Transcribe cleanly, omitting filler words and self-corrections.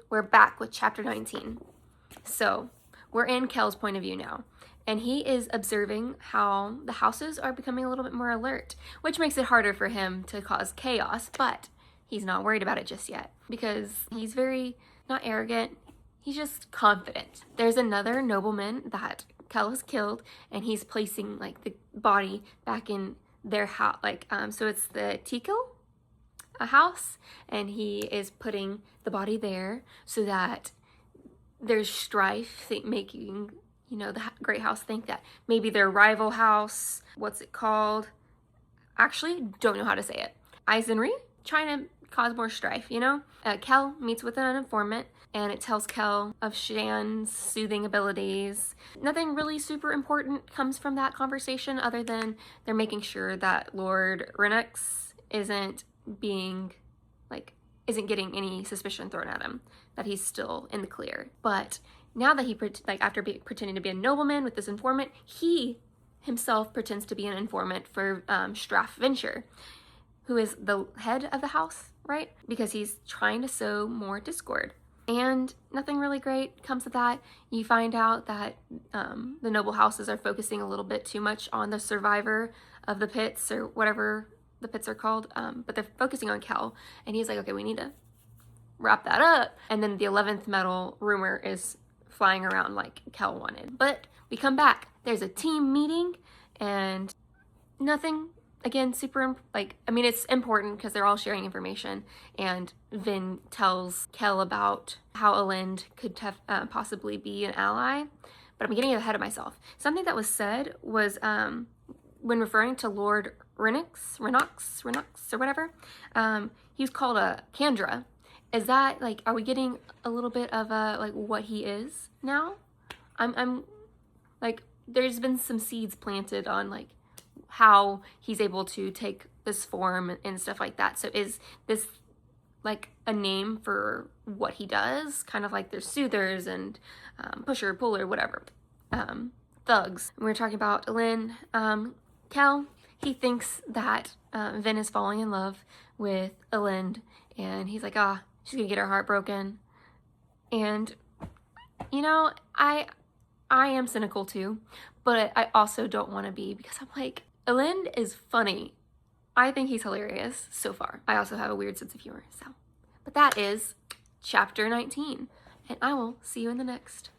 we're back with chapter 19. So we're in Kel's point of view now, and he is observing how the houses are becoming a little bit more alert, which makes it harder for him to cause chaos, but he's not worried about it just yet because he's very, not arrogant, he's just confident. There's another nobleman that Kel has killed, and he's placing like the body back in their house, so it's the Tikil, a house, and he is putting the body there so that there's strife, making, the great house think that maybe their rival house, what's it called? Actually, don't know how to say it. Eisenry, trying to cause more strife, Kel meets with an informant, and it tells Kel of Shan's soothing abilities. Nothing really super important comes from that conversation other than they're making sure that Lord Renix isn't getting any suspicion thrown at him, that he's still in the clear. But now that he, after pretending to be a nobleman with this informant, he himself pretends to be an informant for Straff Venture, who is the head of the house, right? Because he's trying to sow more discord. And nothing really great comes of that. You find out that the noble houses are focusing a little bit too much on the survivor of the pits, or whatever the pits are called, but they're focusing on Kel, and he's like, okay, we need to wrap that up. And then the 11th metal rumor is flying around like Kel wanted. But we come back, there's a team meeting, and nothing, again, super, it's important because they're all sharing information, and Vin tells Kel about how Elend could possibly be an ally, but I'm getting ahead of myself. Something that was said was, when referring to Lord Renix, or whatever, he was called a Candra. Is that, are we getting a little bit of what he is now? I'm there's been some seeds planted on, how he's able to take this form and stuff like that. So is this, a name for what he does? Kind of like there's soothers and pusher, puller, whatever. Thugs. And we're talking about Elend. Kel, he thinks that Vin is falling in love with Elend, and he's like, she's gonna get her heart broken. And I am cynical too, but I also don't want to be, because I'm like, Elend is funny. I think he's hilarious so far. I also have a weird sense of humor, so. But that is chapter 19, and I will see you in the next.